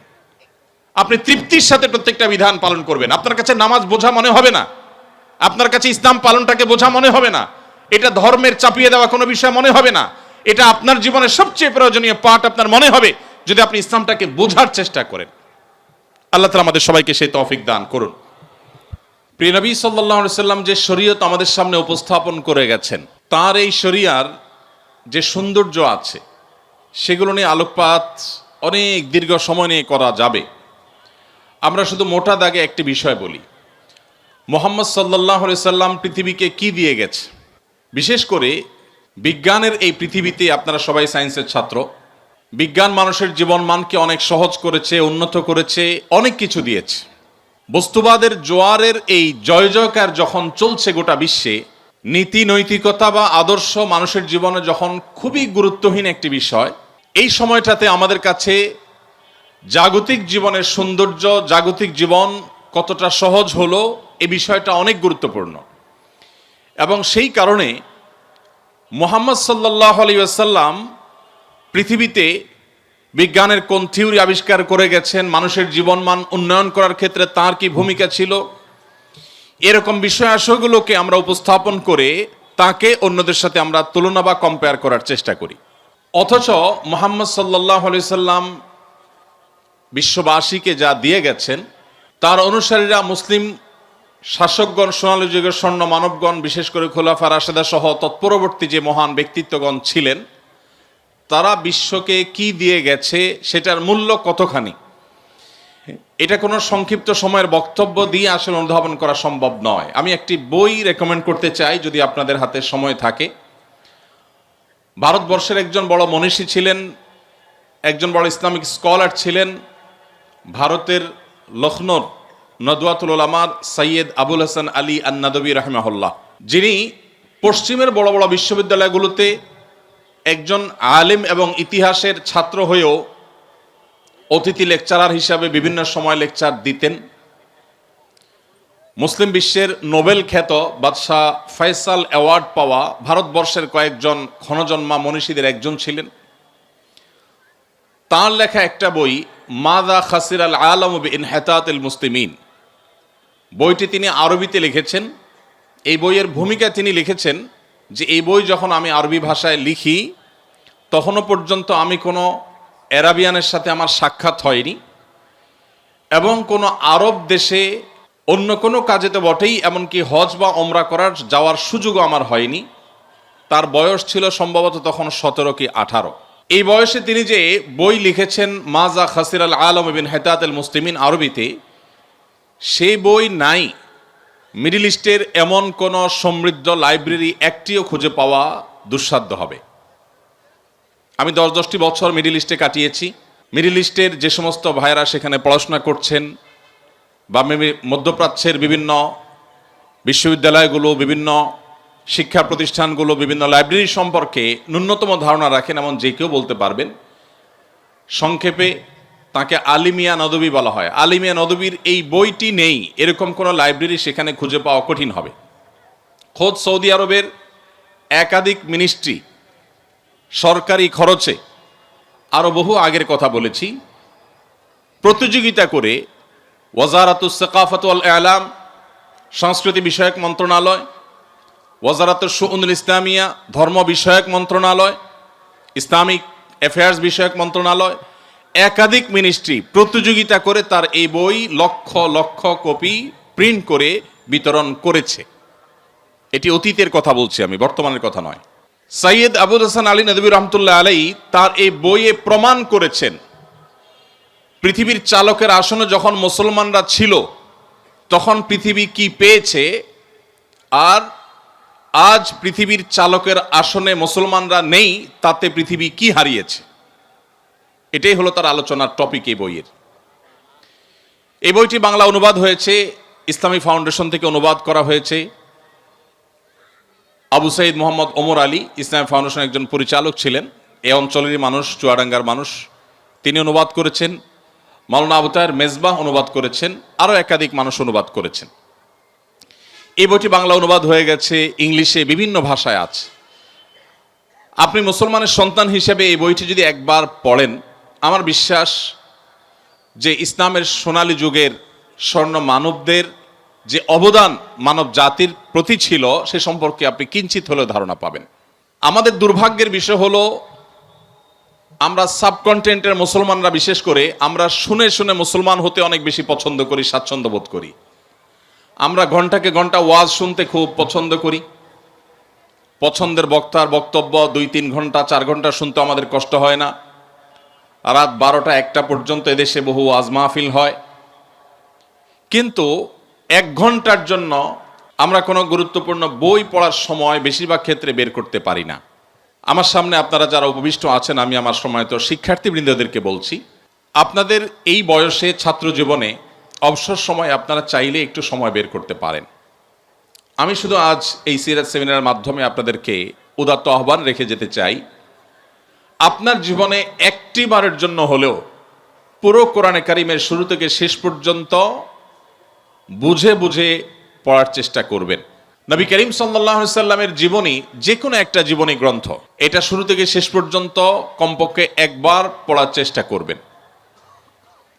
আপনি তৃপ্তির সাথে প্রত্যেকটা বিধান পালন করবেন। আপনার কাছে নামাজ বোঝা মনে হবে না, আপনার কাছে ইসলাম পালনটাকে বোঝা মনে হবে না, এটা ধর্মের চাপিয়ে দেওয়া কোনো বিষয় মনে হবে না। এটা আপনার জীবনের সবচেয়ে প্রয়োজনীয় পার্ট আপনার মনে হবে যদি আপনি ইসলামটাকে বোঝার চেষ্টা করেন। আল্লাহ তাআলা আমাদের সবাইকে সেই তৌফিক দান করুন। প্রিয় নবী সাল্লাল্লাহু আলাইহি সাল্লাম যে শরীয়ত আমাদের সামনে উপস্থাপন করে গেছেন, তার এই শরিয়ার যে সৌন্দর্য আছে, সেগুলো নিয়ে আলোকপাত অনেক দীর্ঘ সময় নিয়ে করা যাবে। আমরা শুধু মোটা দাগে একটি বিষয় বলি, মুহাম্মদ সাল্লাল্লাহু আলাইহি সাল্লাম পৃথিবীকে কি দিয়ে গেছে। বিশেষ করে বিজ্ঞানের এই পৃথিবীতে, আপনারা সবাই সায়েন্সের ছাত্র, বিজ্ঞান মানুষের জীবন মানকে অনেক সহজ করেছে, উন্নত করেছে, অনেক কিছু দিয়েছে। বস্তুবাদের জোয়ারের এই জয় জয়কার যখন চলছে গোটা বিশ্বে, নীতি নৈতিকতা বা আদর্শ মানুষের জীবনে যখন খুবই গুরুত্বহীন একটি বিষয়, এই সময়টাতে আমাদের কাছে জাগতিক জীবনের সৌন্দর্য, জাগতিক জীবন কতটা সহজ হলো এই বিষয়টা অনেক গুরুত্বপূর্ণ। এবং সেই কারণে মুহাম্মদ সাল্লাল্লাহু আলাইহি ওয়াসাল্লাম পৃথিবীতে বিজ্ঞানের কোন থিওরি আবিষ্কার করে গেছেন, মানুষের জীবনমান উন্নয়ন করার ক্ষেত্রে তার কি ভূমিকা ছিল, এরকম বিষয় আসগুলোকে আমরা উপস্থাপন করে তাকে অন্যদের সাথে আমরা তুলনা বা কম্পেয়ার করার চেষ্টা করি। অথচ মুহাম্মদ সাল্লাল্লাহু আলাইহি ওয়াসাল্লাম বিশ্ববাসীকে যা দিয়ে গেছেন, তার অনুসারীরা মুসলিম শাসকগণ, সোনালী যুগের স্বর্ণ মানবগণ, বিশেষ করে খোলাফা রাশেদা সহ তৎপরবর্তী যে মহান ব্যক্তিত্বগণ ছিলেন, তারা বিশ্বকে কি দিয়ে গেছে সেটার মূল্য কতখানি, এটা কোনো সংক্ষিপ্ত সময়ের বক্তব্য দিয়ে আসলে অনুধাবন করা সম্ভব নয়। আমি একটি বই রেকমেন্ড করতে চাই, যদি আপনাদের হাতে সময় থাকে। ভারতবর্ষের একজন বড় মনীষী ছিলেন, একজন বড় ইসলামিক স্কলার ছিলেন, ভারতের লখনৌর নদওয়াতুল উলামার সৈয়দ আবুল হাসান আলী আন-নাদবী রাহিমাহুল্লাহ, যিনি পশ্চিমের বড় বড় বিশ্ববিদ্যালয়গুলোতে একজন আলেম এবং ইতিহাসের ছাত্র হয়েও অতিথি লেকচারার হিসাবে বিভিন্ন সময় লেকচার দিতেন। মুসলিম বিশ্বের নোবেল খ্যাত বাদশাহ ফয়সাল অ্যাওয়ার্ড পাওয়া ভারতবর্ষের কয়েকজন ক্ষণজন্মা মনীষীদের একজন ছিলেন। তাঁর লেখা একটা বই মাযা খাসির আল আলাম বিইনহিতাতিল মুসলিমিন, বইটি তিনি আরবিতে লিখেছেন। এই বইয়ের ভূমিকা তিনি লিখেছেন যে এই বই যখন আমি আরবি ভাষায় লিখি, তখনও পর্যন্ত আমি কোনো অ্যারাবিয়ানের সাথে আমার সাক্ষাৎ হয়নি, এবং কোনো আরব দেশে অন্য কোনো কাজে তো বটেই, এমনকি হজ বা ওমরা করার যাওয়ার সুযোগও আমার হয়নি। তার বয়স ছিল সম্ভবত তখন 17 কি 18। এই বয়সে তিনি যে বই লিখেছেন মাযা খাসির আল আলাম বিইনহিতাতিল মুসলিমিন আরবিতে, সেই বই নাই। মিডল ইস্টের এমন কোনো সমৃদ্ধ লাইব্রেরি একটিও খুঁজে পাওয়া দুঃসাধ্য হবে। আমি 10-10টি বছর মিডল ইস্টে কাটিয়েছি। মিডল ইস্টের যে সমস্ত ভাইয়েরা সেখানে পড়াশোনা করছেন, বা মধ্যপ্রাচ্যের বিভিন্ন বিশ্ববিদ্যালয়গুলো, বিভিন্ন শিক্ষা প্রতিষ্ঠানগুলো, বিভিন্ন লাইব্রেরি সম্পর্কে ন্যূনতম ধারণা রাখেন, এমন যে কেউ বলতে পারবেন। সংক্ষেপে তাকে আলিমিয়া নদবী বলা হয়। আলিমিয়া নদবীর এই বইটি নেই, এরকম কোনো লাইব্রেরি সেখানে খুঁজে পাওয়া কঠিন হবে। খোদ সৌদি আরবের একাধিক মিনিস্ট্রি সরকারি খরচে, আরও বহু আগের কথা বলেছি, প্রতিযোগিতা করে ওয়াজারাতুস সাকাফাত ওয়াল ইলাম সংস্কৃতি বিষয়ক মন্ত্রণালয়, ওয়াজারাতুশ শুউনুল ইসলামিয়া ধর্ম বিষয়ক মন্ত্রণালয়, ইসলামিক অ্যাফেয়ার্স বিষয়ক মন্ত্রণালয়, একাধিক মিনিস্ট্রি প্রতিযোগিতা করে তার এই বই লক্ষ লক্ষ কপি প্রিন্ট করে বিতরণ করেছে। এটি অতীতের কথা বলছি আমি, বর্তমানের কথা নয়। সৈয়দ আবুল হাসান আলী নদভী রহমতুল্লাহ আলাইহি তার এই বইয়ে প্রমাণ করেছেন, পৃথিবীর চালকের আসনে যখন মুসলমানরা ছিল তখন পৃথিবী কি পেয়েছে, আর আজ পৃথিবীর চালকের আসনে মুসলমানরা নেই তাতে পৃথিবী কি হারিয়েছে। এটাই হলো তার আলোচনার টপিক এই বইয়ের। এই বইটি বাংলা অনুবাদ হয়েছে, ইসলামী ফাউন্ডেশন থেকে অনুবাদ করা হয়েছে। আবু সাইদ মোহাম্মদ ওমর আলী ইসলামী ফাউন্ডেশন একজন পরিচালক ছিলেন, এই অঞ্চলেরই মানুষ, চুয়াডাঙ্গার মানুষ, তিনি অনুবাদ করেছেন। মাওলানা আবু তাহের মেজবাহ অনুবাদ করেছেন, আরও একাধিক মানুষ অনুবাদ করেছেন। এই বইটি বাংলা অনুবাদ হয়ে গেছে, ইংলিশে বিভিন্ন ভাষায় আছে। আপনি মুসলমানের সন্তান হিসেবে এই বইটি যদি একবার পড়েন, আমার বিশ্বাস যে ইসলামের সোনালী যুগের স্বর্ণ মানবদের যে অবদান মানব জাতির প্রতি ছিল সে সম্পর্কে আপনি কিঞ্চিত হলেও ধারণা পাবেন। আমাদের দুর্ভাগ্যের বিষয় হলো, আমরা সাবকন্টিনেন্টের মুসলমানরা বিশেষ করে আমরা শুনে শুনে মুসলমান হতে অনেক বেশি পছন্দ করি, স্বাচ্ছন্দ্য বোধ করি। আমরা ঘন্টাকে ঘন্টা ওয়াজ শুনতে খুব পছন্দ করি। পছন্দের বক্তার বক্তব্য 2-3 ঘন্টা 4 ঘন্টা শুনতে আমাদের কষ্ট হয় না। রাত 12টা-1টা পর্যন্ত এদেশে বহু ওয়াজ মাহফিল হয়, কিন্তু 1 ঘন্টার জন্য আমরা কোনো গুরুত্বপূর্ণ বই পড়ার সময় বেশিরভাগ ক্ষেত্রে বের করতে পারি না। আমার সামনে আপনারা যারা উপবিষ্ট আছেন, আমি আমার সময়ত শিক্ষার্থীবৃন্দদেরকে বলছি, আপনাদের এই বয়সে ছাত্র জীবনে অবসর সময় আপনারা চাইলে একটু সময় বের করতে পারেন। আমি শুধু আজ এই সিরাত সেমিনারের মাধ্যমে আপনাদেরকে উদাত্ত আহ্বান রেখে যেতে চাই, আপনার জীবনে একটি বারের জন্য হলেও পুরো কোরআনে কারিমের শুরু থেকে শেষ পর্যন্ত বুঝে বুঝে পড়ার চেষ্টা করবেন। নবী করিম সাল্লাল্লাহু আলাইহি সাল্লামের জীবনী যে কোনো একটা জীবনী গ্রন্থ, এটা শুরু থেকে শেষ পর্যন্ত কমপক্ষে একবার পড়ার চেষ্টা করবেন।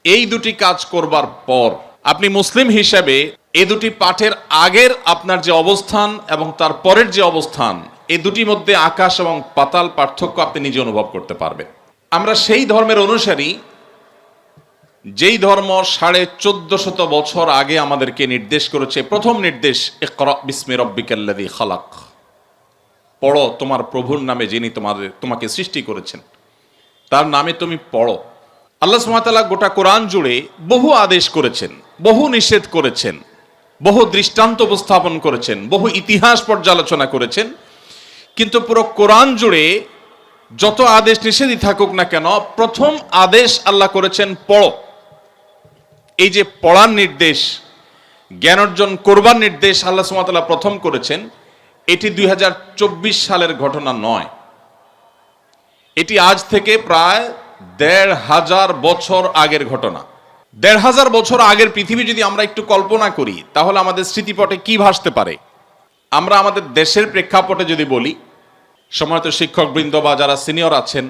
এই দুটি কাজ করবার পর আপনি মুসলিম হিসেবে এই দুটি পাঠের আগের আপনার যে অবস্থান এবং তার পরের যে অবস্থান, এই দুটির মধ্যে আকাশ এবং পাতাল পার্থক্য আপনি নিজে অনুভব করতে পারবেন। আমরা সেই ধর্মের অনুসারী যেই ধর্ম 1450 বছর আগে আমাদেরকে নির্দেশ করেছে। প্রথম নির্দেশ, ইকরা বিসমি রাব্বিকাল্লাযী খালাক, পড়ো তোমার প্রভুর নামে যিনি তোমাকে সৃষ্টি করেছেন, তার নামে তুমি পড়ো। আল্লাহ সুবহানাহু ওয়া তাআলা গোটা কোরআন জুড়ে বহু আদেশ করেছেন, বহু নিষেধ করেছেন, বহু দৃষ্টান্ত উপস্থাপন করেছেন, বহু ইতিহাস পর্যালোচনা করেছেন, কিন্তু পুরো কোরআন জুড়ে যত আদেশ নিষেধই থাকুক না কেন, প্রথম আদেশ আল্লাহ করেছেন পড়ো। এই যে পড়ার নির্দেশ, জ্ঞান অর্জন করবার নির্দেশ আল্লাহ সুবহানাহু ওয়া তাআলা প্রথম করেছেন, এটি 2024 সালের ঘটনা নয়। এটি আজ থেকে প্রায় 1500 বছর আগের ঘটনা। 1500 বছর আগের পৃথিবী যদি আমরা একটু কল্পনা করি, তাহলে আমাদের স্মৃতিপটে কি ভাসতে পারে? আমরা আমাদের দেশের প্রেক্ষাপটে যদি বলি, সম্মানিত শিক্ষকবৃন্দ বা যারা সিনিয়র আছেন,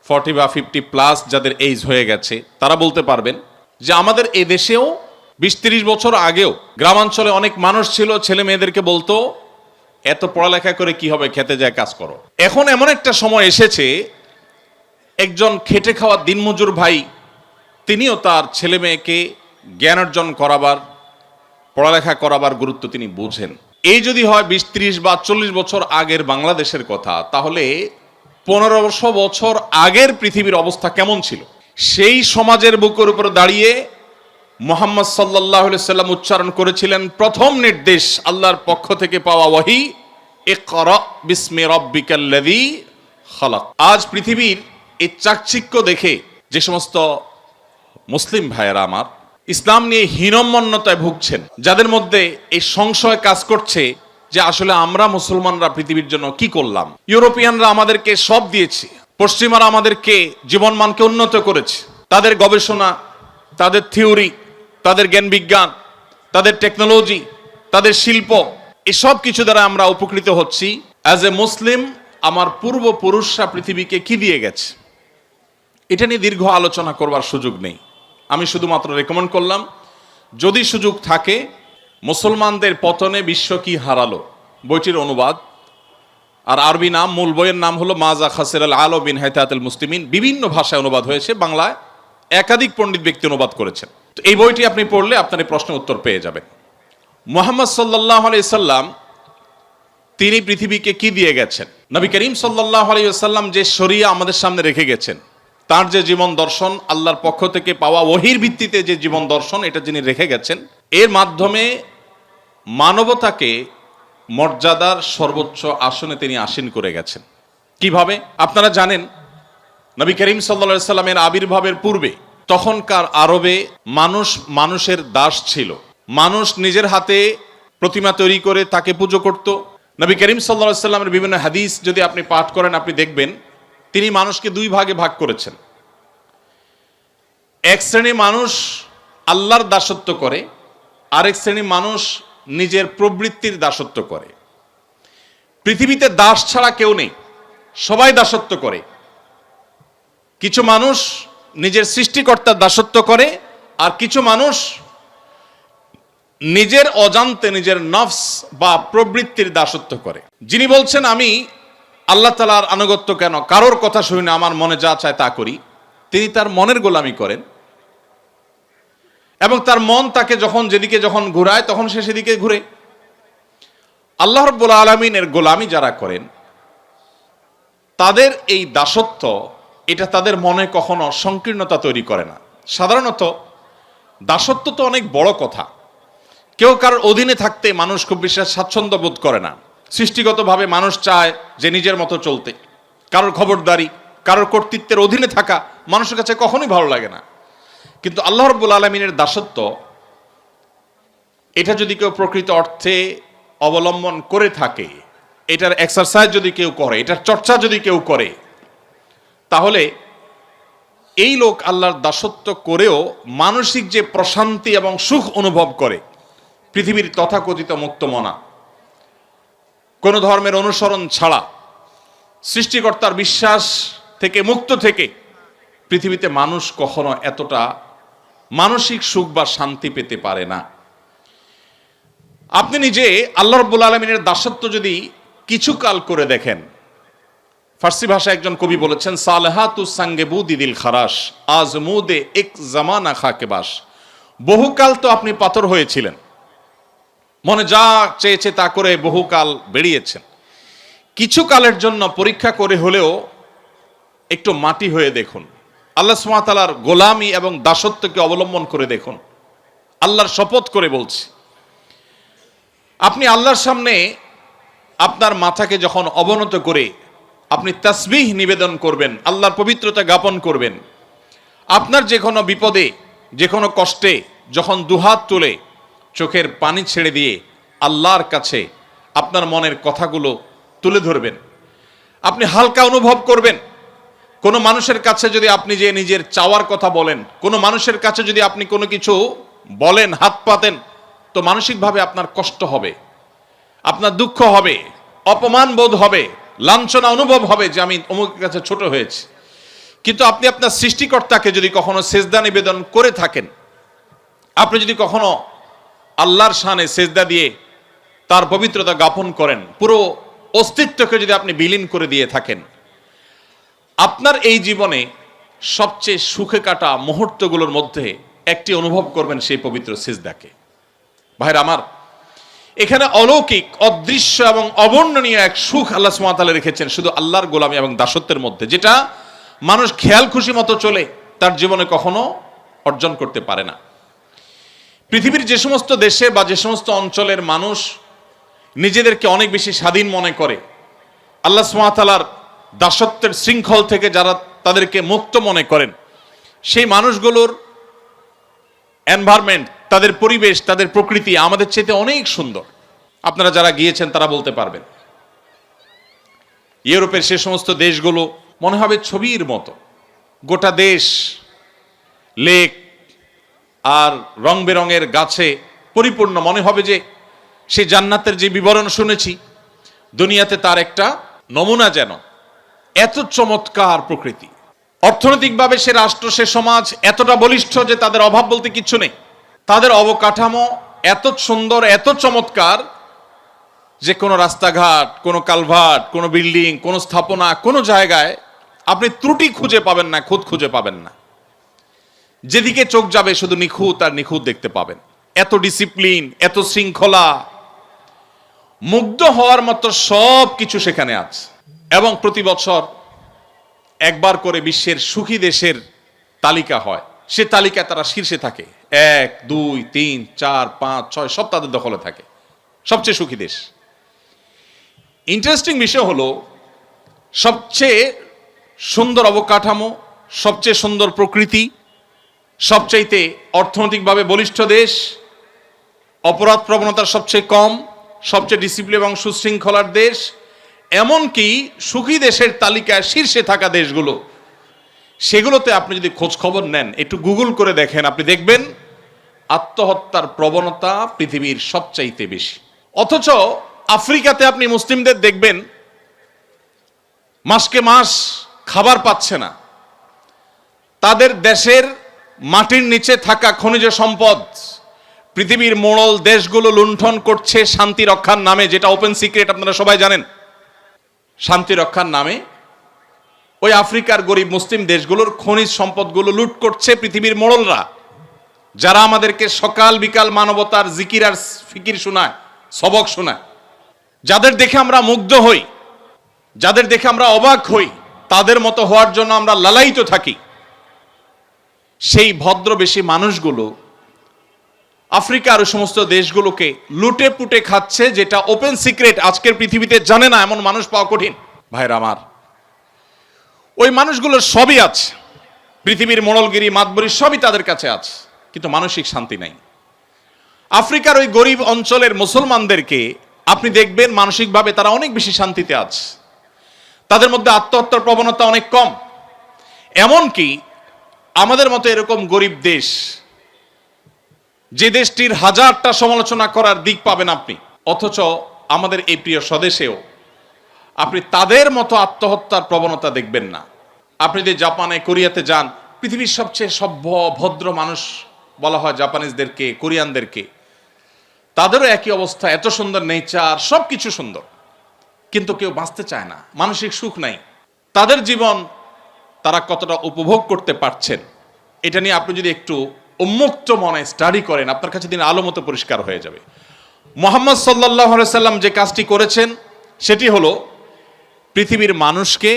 40 বা 50+ যাদের এইজ হয়ে গেছে, তারা বলতে পারবেন যে আমাদের এই দেশেও 20-30 বছর আগেও গ্রামাঞ্চলে অনেক মানুষ ছিল, ছেলে মেয়েদেরকে বলতো এত পড়ালেখা করে কি হবে, খেতে যায় কাজ করো। এখন এমন একটা সময় এসেছে, একজন খেটে খাওয়া দিনমজুর ভাই তিনিও তার ছেলে মেয়েকে জ্ঞান অর্জন করাবার, পড়ালেখা করাবার গুরুত্ব তিনি বুঝেন। এই যদি হয় 20-30 বা 40 বছর আগের বাংলাদেশের কথা, তাহলে 1500 বছর আগের পৃথিবীর অবস্থা কেমন ছিল? সেই সমাজের বুকের উপর দাঁড়িয়ে মুহাম্মদ সাল্লাল্লাহু আলাইহি সাল্লাম উচ্চারণ করেছিলেন প্রথম নির্দেশ আল্লাহর পক্ষ থেকে পাওয়া ওয়াহি, ইকরা বিসমি রাব্বিকাল্লাযী খালাক। আজ পৃথিবীর এই চাকচিক্য দেখে যে সমস্ত মুসলিম ভাইয়েরা আমার ইসলাম নিয়ে হীনম্মন্যতায় ভুগছেন, যাদের মধ্যে এই সংশয় কাজ করছে যে আসলে আমরা মুসলমানরা পৃথিবীর জন্য কি করলাম? ইউরোপিয়ানরা আমাদেরকে সব দিয়েছে, পশ্চিমারা আমাদেরকে জীবনমানকে উন্নত করেছে, তাদের গবেষণা, তাদের থিওরি, তাদের জ্ঞান বিজ্ঞান, তাদের টেকনোলজি, তাদের শিল্প, এসব কিছু দ্বারা আমরা উপকৃত হচ্ছি। অ্যাজ এ মুসলিম আমার পূর্বপুরুষরা পৃথিবীকে কি দিয়ে গেছে, এটা নিয়ে দীর্ঘ আলোচনা করবার সুযোগ নেই। আমি শুধুমাত্র রেকমেন্ড করলাম, যদি সুযোগ থাকে, মুসলমানদের পতনে বিশ্ব কি হারালো বইটির অনুবাদ, আর আরবি নাম, মূল বইয়ের নাম হলো মাজা খাসিরাল আল বিন হায়াতাতুল মুসলিমিন। বিভিন্ন ভাষায় অনুবাদ হয়েছে, বাংলায় একাধিক পণ্ডিত ব্যক্তি অনুবাদ করেছেন। তো এই বইটি আপনি পড়লে আপনার এই প্রশ্নের উত্তর পেয়ে যাবেন। মুহাম্মদ সাল্লাল্লাহু আলাইহি সাল্লাম তিনি পৃথিবীকে কি দিয়ে গেছেন? নবী করিম সাল্লাল্লাহু আলাইহি ওয়াসাল্লাম যে শরিয়া আমাদের সামনে রেখে গেছেন, তার যে জীবন দর্শন, আল্লাহর পক্ষ থেকে পাওয়া ওহীর ভিত্তিতে যে জীবন দর্শন, এটা যিনি রেখে গেছেন, এর মাধ্যমে মানবতাকে মর্যাদার সর্বোচ্চ আসনে তিনি আসীন করে গেছেন। কিভাবে? আপনারা জানেন, নবী করিম সাল্লাল্লাহু আলাইহি সাল্লামের আবির্ভাবের পূর্বে তখনকার আরবে মানুষের দাস ছিল। মানুষ নিজের হাতে প্রতিমা তৈরি করে তাকে পুজো করত। নবী করিম সাল্লাল্লাহু আলাইহি সাল্লামের বিভিন্ন হাদিস যদি আপনি পাঠ করেন, আপনি দেখবেন তিনি মানুষকে দুই ভাগে ভাগ করেছেন। এক শ্রেণী মানুষ আল্লাহর দাসত্ব করে, আরেক শ্রেণী মানুষ নিজের প্রবৃত্তির দাসত্ব করে। পৃথিবীতে দাস ছাড়া কেউ নেই, সবাই দাসত্ব করে। কিছু মানুষ নিজের সৃষ্টিকর্তার দাসত্ব করে, আর কিছু মানুষ নিজের অজান্তে নিজের নফস বা প্রবৃত্তির দাসত্ব করে। যিনি বলছেন আমি আল্লাহ তাআলার আনুগত্য কেন, কারোর কথা শুনি না, আমার মনে যা চায় তা করি, তিনি তার মনের গোলামি করেন এবং তার মন তাকে যেদিকে যখন ঘুরায় তখন সে সেদিকে ঘুরে। আল্লাহ রাব্বুল আলামিনের গোলামি যারা করেন, তাদের এই দাসত্ব, এটা তাদের মনে কখনো সংকীর্ণতা তৈরি করে না। সাধারণত দাসত্ব তো অনেক বড় কথা, কেউ কারোর অধীনে থাকতে মানুষ খুব বেশি স্বাচ্ছন্দ্য বোধ করে না। সৃষ্টিগতভাবে মানুষ চায় যে নিজের মতো চলতে, কারোর খবরদারি, কারোর কর্তৃত্বের অধীনে থাকা মানুষের কাছে কখনোই ভালো লাগে না। কিন্তু আল্লাহ রাব্বুল আলামিনের দাসত্ব, এটা যদি কেউ প্রকৃত অর্থে অবলম্বন করে থাকে, এটার এক্সারসাইজ যদি কেউ করে, এটার চর্চা যদি কেউ করে, তাহলে এই লোক আল্লাহর দাসত্ব করেও মানসিক যে প্রশান্তি এবং সুখ অনুভব করে, পৃথিবীর তথাকথিত মুক্তমনা, কোন ধর্মের অনুসরণ ছাড়া, সৃষ্টিকর্তার বিশ্বাস থেকে মুক্ত থেকে পৃথিবীতে মানুষ কখনো এতটা মানসিক সুখ বা শান্তি পেতে পারে না। আপনি নিজে আল্লাহ রাব্বুল আলামিনের দাসত্ব যদি কিছু কাল করে দেখেন, ফার্সি ভাষায় একজন কবি বলেছেন, সালেহাতু সাঙ্গে বুদিদিল খারাস আজমুদে এক জামানা খাকেবাস। বহুকাল তো আপনি পাথর হয়েছিলেন, মনে যা চেয়েছে তা করে বহুকাল বেরিয়েছেন, কিছু কালের জন্য পরীক্ষা করে হলেও একটু মাটি হয়ে দেখুন, আল্লাহ সুবহানাহু ওয়া তাআলার গোলামি এবং দাসত্বকে অবলম্বন করে দেখুন। আল্লাহর শপথ করে বলছি, আপনি আল্লাহর সামনে আপনার মাথাকে যখন অবনত করে আপনি তাসবিহ নিবেদন করবেন, আল্লাহর পবিত্রতা জ্ঞাপন করবেন, আপনার যে কোনো বিপদে, যে কোনো কষ্টে যখন দুহাত তুলে চোখের পানি ছেড়ে দিয়ে আল্লাহর কাছে আপনার মনের কথাগুলো তুলে ধরবেন, আপনি হালকা অনুভব করবেন। কোনো মানুষের কাছে যদি আপনি যে নিজের চাওয়ার কথা বলেন, কোনো মানুষের কাছে যদি আপনি কোনো কিছু বলেন, হাত পাতেন, তো মানসিকভাবে আপনার কষ্ট হবে, আপনার দুঃখ হবে, অপমান বোধ হবে, লাঞ্ছনা অনুভব হবে যে আমি অমুকের কাছে ছোট হয়েছি। কিন্তু আপনি আপনার সৃষ্টিকর্তাকে যদি কখনো সেজদা নিবেদন করে থাকেন, আপনি যদি কখনো আল্লাহর শানে সেজদা দিয়ে তার পবিত্রতা জ্ঞাপন করেন, পুরো অস্তিত্বকে যদি আপনি বিলীন করে দিয়ে থাকেন, আপনার এই জীবনে সবচেয়ে সুখে কাটা মুহূর্তগুলোর মধ্যে একটি অনুভব করবেন সেই পবিত্র সিজদাকে। ভাইরা আমার, এখানে অলৌকিক, অদৃশ্য এবং অবর্ণনীয় এক সুখ আল্লাহ সুবহানাহু ওয়া তাআলা রেখেছেন শুধু আল্লাহর গোলামি এবং দাসত্বের মধ্যে, যেটা মানুষ খেয়াল খুশি মতো চলে তার জীবনে কখনো অর্জন করতে পারে না। পৃথিবীর যে সমস্ত দেশে বা যে সমস্ত অঞ্চলের মানুষ নিজেদেরকে অনেক বেশি স্বাধীন মনে করে, আল্লাহ সুবহানাহু ওয়া তাআলার দাসত্বের শৃঙ্খল থেকে যারা তাদেরকে মুক্ত মনে করেন, সেই মানুষগুলোর এনভায়রনমেন্ট, তাদের পরিবেশ, তাদের প্রকৃতি আমাদের চাইতে অনেক সুন্দর। আপনারা যারা গিয়েছেন তারা বলতে পারবেন। ইউরোপের সে সমস্ত দেশগুলো মনে হবে ছবির মতো, গোটা দেশ লেক আর রং বেরঙের গাছে পরিপূর্ণ, মনে হবে যে সেই জান্নাতের যে বিবরণ শুনেছি দুনিয়াতে তার একটা নমুনা, যেন এত চমৎকার প্রকৃতি। অর্থনৈতিকভাবে সে রাষ্ট্র, সে সমাজ এতটা বলিষ্ঠ যে তাদের অভাব বলতে কিচ্ছু নেই। তাদের অবকাঠামো এত সুন্দর, এত চমৎকার যে কোনো রাস্তাঘাট, কোনো কালভার্ট, কোনো বিল্ডিং, কোনো স্থাপনা, কোনো জায়গায় আপনি ত্রুটি খুঁজে পাবেন না, খুঁত খুঁজে পাবেন না। যেদিকে চোখ যাবে শুধু নিখুঁত আর নিখুঁত দেখতে পাবেন। এত ডিসিপ্লিন, এত শৃঙ্খলা, মুগ্ধ হওয়ার মতো সব কিছু সেখানে আছে। এবং প্রতি বছর একবার করে বিশ্বের সুখী দেশের তালিকা হয়, সে তালিকায় তারা শীর্ষে থাকে। 1, 2, 3, 4, 5, 6 সব তাদের দখলে থাকে, সবচেয়ে সুখী দেশ। ইন্টারেস্টিং বিষয় হলো, সবচেয়ে সুন্দর অবকাঠামো, সবচেয়ে সুন্দর প্রকৃতি, সবচাইতে অর্থনৈতিকভাবে বলিষ্ঠ দেশ, অপরাধ প্রবণতা সবচেয়ে কম, সবচেয়ে ডিসিপ্লিন এবং সুশৃঙ্খলার দেশ, এমনকি সুখী দেশের তালিকায় শীর্ষে থাকা দেশগুলো, সেগুলোতে আপনি যদি খোঁজ খবর নেন, একটু গুগল করে দেখেন, আপনি দেখবেন আত্মহত্যার প্রবণতা পৃথিবীর সবচাইতে বেশি। অথচ আফ্রিকাতে আপনি মুসলিমদের দেখবেন মাসকে মাস খাবার পাচ্ছে না। তাদের দেশের মাটির নিচে থাকা খনিজ সম্পদ পৃথিবীর মোড়ল দেশগুলো লুণ্ঠন করছে শান্তি রক্ষার নামে, যেটা ওপেন সিক্রেট, আপনারা সবাই জানেন। শান্তি রক্ষার নামে ওই আফ্রিকার গরিব মুসলিম দেশগুলোর খনিজ সম্পদগুলো লুট করছে পৃথিবীর মোড়লরা, যারা আমাদেরকে সকাল বিকাল মানবতার জিকির আর ফিকির শোনায়, সবক শোনায়, যাদের দেখে আমরা মুগ্ধ হই, যাদের দেখে আমরা অবাক হই, তাদের মতো হওয়ার জন্য আমরা লালায়িত থাকি। সেই ভদ্রবেশী মানুষগুলো আফ্রিকার ওই সমস্ত দেশগুলোকে লুটে পুটে খাচ্ছে, যেটা ওপেন সিক্রেট, আজকের পৃথিবীতে জানে না এমন মানুষ পাওয়া কঠিন। ভাইরা আমার, ওই মানুষগুলোর সবই আছে, পৃথিবীর মোড়লগিরি, মাতবরি সবই তাদের কাছে আছে, কিন্তু মানসিক শান্তি নাই। আফ্রিকার ওই গরিব অঞ্চলের মুসলমানদেরকে আপনি দেখবেন মানসিকভাবে তারা অনেক বেশি শান্তিতে আছে, তাদের মধ্যে আত্মহত্যার প্রবণতা অনেক কম। এমনকি আমাদের মতো এরকম গরিব দেশ, যে দেশটির হাজারটা সমালোচনা করার দিক পাবেন আপনি, অথচ আমাদের এই প্রিয় স্বদেশেও আপনি তাদের মতো আত্মহত্যার প্রবণতা দেখবেন না। আপনি যদি জাপানে, কোরিয়াতে যান, পৃথিবীর সবচেয়ে সভ্য ভদ্র মানুষ বলা হয় জাপানিজদেরকে, কোরিয়ানদেরকে, তাদেরও একই অবস্থা, এত সুন্দর নেচার, সব কিছু সুন্দর, কিন্তু কেউ বাঁচতে চায় না, মানসিক সুখ নাই। তাদের জীবন তারা কতটা উপভোগ করতে পারছেন, এটা নিয়ে আপনি যদি একটু উন্মুক্ত মনে স্টাডি করেন, আপনার কাছে দিন আলো মতো পরিষ্কার হয়ে যাবে। মুহাম্মদ সাল্লাল্লাহু আলাইহি সাল্লাম যে কাজটি করেছেন সেটি হলো পৃথিবীর মানুষকে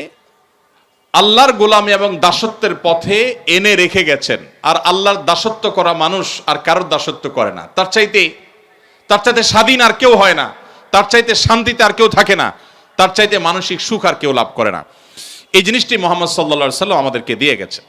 আল্লাহর গোলামি এবং দাসত্বের পথে এনে রেখে গেছেন। আর আল্লাহর দাসত্ব করা মানুষ আর কারোর দাসত্ব করে না। তার চাইতে স্বাধীন আর কেউ হয় না, তার চাইতে শান্তিতে আর কেউ থাকে না, তার চাইতে মানসিক সুখ আর কেউ লাভ করে না। এই জিনিসটি মুহাম্মদ সাল্লাল্লাহু আলাইহি সাল্লাম আমাদেরকে দিয়ে গেছেন।